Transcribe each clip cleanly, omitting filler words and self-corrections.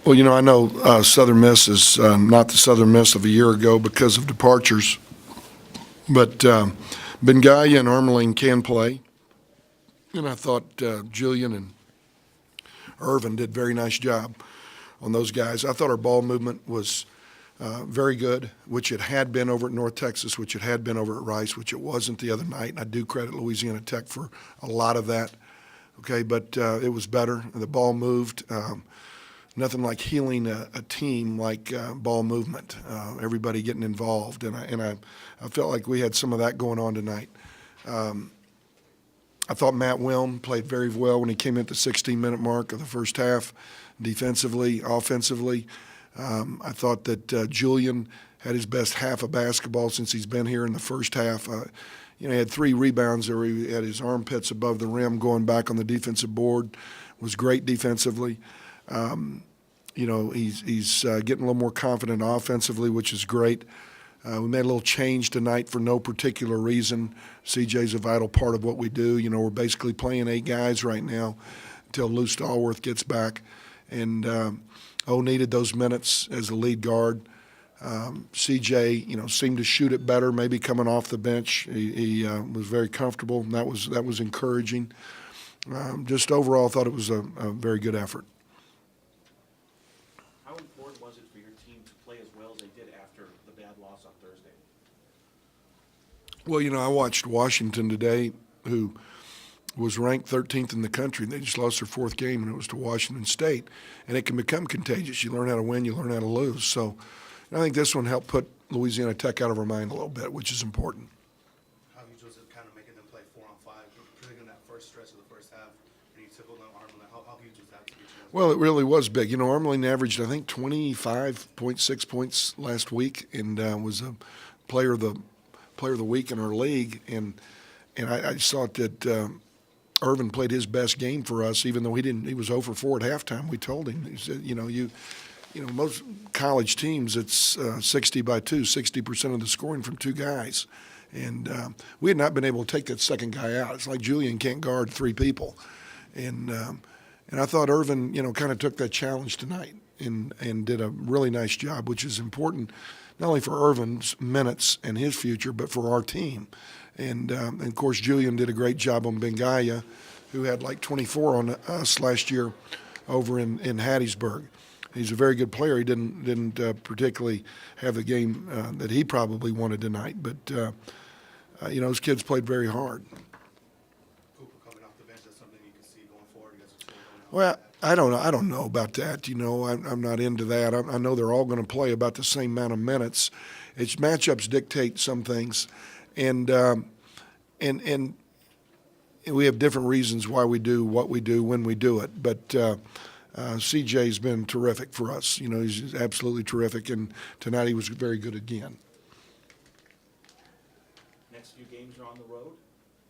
Well, I know Southern Miss is not the Southern Miss of a year ago because of departures, but Bengaya and Armeling can play, and I thought Julian and Irvin did a very nice job on those guys. I thought our ball movement was very good, which it had been over at North Texas, which it had been over at Rice, which it wasn't the other night, and I do credit Louisiana Tech for a lot of that. Okay, but it was better. The ball moved. Nothing like healing a team like ball movement, everybody getting involved, and I felt like we had some of that going on tonight. I thought Matt Wilm played very well when he came in at the 16-minute mark of the first half, defensively, offensively. I thought that Julian had his best half of basketball since he's been here in the first half. He had 3 rebounds there. He had his armpits above the rim going back on the defensive board. Was great defensively. He's getting a little more confident offensively, which is great. We made a little change tonight for no particular reason. CJ's a vital part of what we do. We're basically playing 8 guys right now until Lou Stallworth gets back. And O needed those minutes as the lead guard. CJ, seemed to shoot it better, maybe coming off the bench. He was very comfortable, and that was encouraging. Just overall, I thought it was a very good effort. How important was it for your team to play as well as they did after the bad loss on Thursday? Well, I watched Washington today, who was ranked 13th in the country, and they just lost their 4th game, and it was to Washington State. And it can become contagious. You learn how to win, you learn how to lose. So I think this one helped put Louisiana Tech out of our mind a little bit, which is important. How huge was it kind of making them play 4-on-5, particularly in that first stretch of the first half, and you took on Armlin? How huge was that to get you? Well, it really was big. Armlin averaged, I think, 25.6 points last week, and was a player of the week in our league. And I thought that Irvin played his best game for us, even though he didn't. He was 0 for 4 at halftime. We told him. He said, most college teams, it's 60 by 2, 60% of the scoring from 2 guys. And we had not been able to take that second guy out. It's like Julian can't guard 3 people. And I thought Irvin, kind of took that challenge tonight and did a really nice job, which is important not only for Irvin's minutes and his future, but for our team. And of course, Julian did a great job on Bengaya, who had like 24 on us last year over in Hattiesburg. He's a very good player. He didn't particularly have the game that he probably wanted tonight, but those kids played very hard. Cooper coming off the bench, that's something you can see going forward. Well, I don't know about that. I'm not into that. I know they're all going to play about the same amount of minutes. It's matchups dictate some things, and we have different reasons why we do what we do when we do it. But CJ's been terrific for us. He's absolutely terrific, and tonight he was very good again. Next few games are on the road.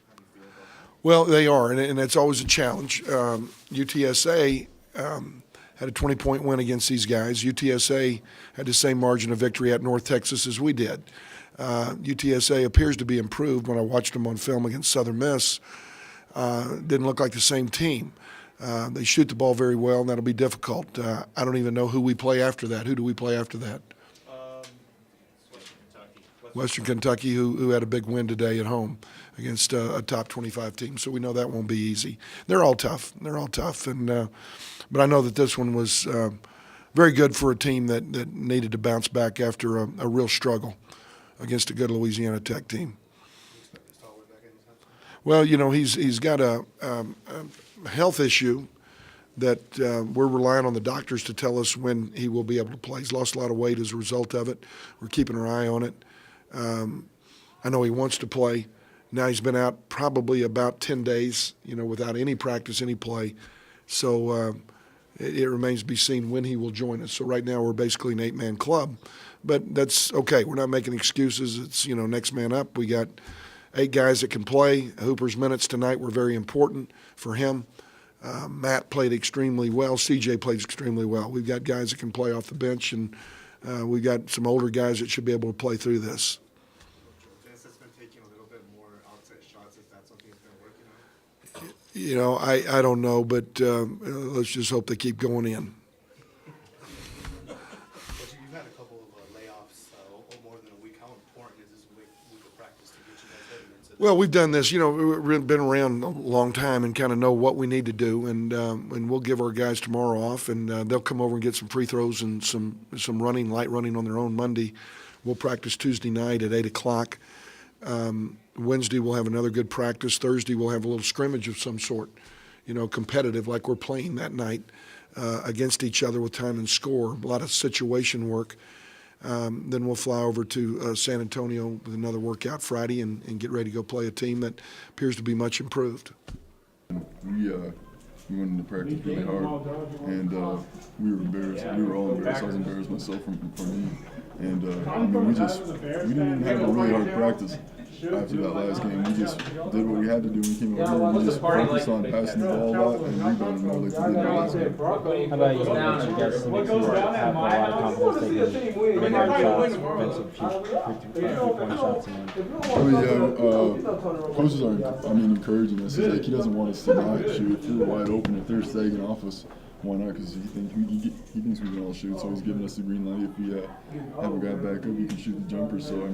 How do you feel about that? Well, they are, and that's always a challenge. UTSA had a 20-point win against these guys. UTSA had the same margin of victory at North Texas as we did. UTSA appears to be improved. When I watched them on film against Southern Miss, didn't look like the same team. They shoot the ball very well, and that'll be difficult. I don't even know who we play after that. Who do we play after that? Western Kentucky. Western Kentucky, who had a big win today at home against a top 25 team. So we know that won't be easy. They're all tough. And but I know that this one was very good for a team that needed to bounce back after a real struggle against a good Louisiana Tech team. Well, he's got a health issue that we're relying on the doctors to tell us when he will be able to play. He's lost a lot of weight as a result of it. We're keeping our eye on it. I know he wants to play. Now he's been out probably about 10 days, without any practice, any play. So it remains to be seen when he will join us. So right now we're basically an 8-man club. But that's okay. We're not making excuses. It's, next man up. We got 8 guys that can play. Hooper's minutes tonight were very important for him. Matt played extremely well. CJ played extremely well. We've got guys that can play off the bench, and we've got some older guys that should be able to play through this. Vince has been taking a little bit more outside shots. Is that something that's been working on? I don't know, but let's just hope they keep going in. Well, we've done this. We've been around a long time and kind of know what we need to do, and we'll give our guys tomorrow off, and they'll come over and get some free throws and some light running on their own Monday. We'll practice Tuesday night at 8:00. Wednesday we'll have another good practice. Thursday we'll have a little scrimmage of some sort, competitive like we're playing that night against each other with time and score. A lot of situation work. Then we'll fly over to San Antonio with another workout Friday and get ready to go play a team that appears to be much improved. We went into practice really hard, and we were embarrassed. We were all embarrassed. I was embarrassed myself for me. And we didn't even have a really hard practice after that last game. We just did what we had to do. We came over here. We just focused on passing the ball a lot and rebounding more like we did in the last game. How about you? You guys seem to have a lot of confidence that you can make shots, offensive three-point shots, Coaches are, encouraging us. He's like, he doesn't want us to not shoot. If we're wide open, if they're sagging off us, why not? Because he thinks we can all shoot. So he's giving us the green light. If we have a guy back up, we can shoot the jumper. So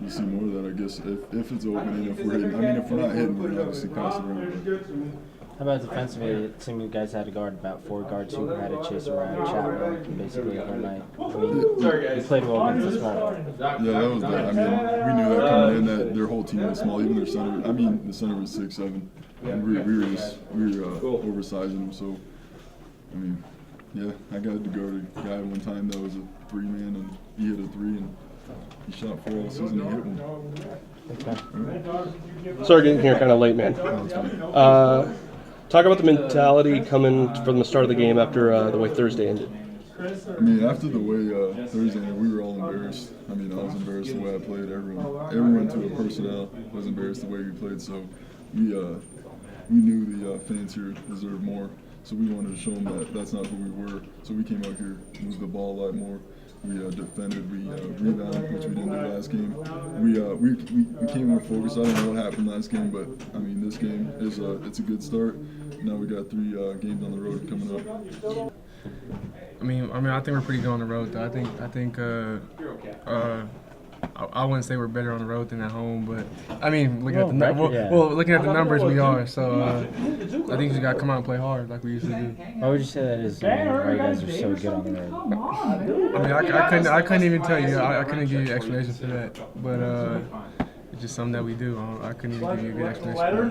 you see more of that, I guess, if it's open and if we're hitting. If we're not hitting, we're going to obviously pass it around. How about defensively? It seemed you guys had to guard about 4 guards who had to chase around Chapman basically the whole night. You played well against the small. Yeah, that was that. We knew that coming in that their whole team was small, even their center. The center was 6'7", and we were oversizing them. So, I got to guard a guy one time that was a 3-man, and he hit a 3, and he shot 4 all season. He hit one. Sorry getting here kind of late, man. Talk about the mentality coming from the start of the game after the way Thursday ended. After the way Thursday ended, we were all embarrassed. I was embarrassed the way I played. Everyone to a personnel was embarrassed the way we played. So we knew the fans here deserved more. So we wanted to show them that that's not who we were. So we came out here, moved the ball a lot more. We defended, we rebounded, which we didn't do last game. We came more focused. I don't know what happened last game, but this game is it's a good start. Now we got 3 games on the road coming up. I think we're pretty good on the road, though. I wouldn't say we're better on the road than at home, but looking at the numbers, we are. So I think we just got to come out and play hard like we usually do. Why would you say that is why you guys are so good on the road? I couldn't even tell you. I couldn't give you an explanation for that, but it's just something that we do. I couldn't even give you a good explanation for that.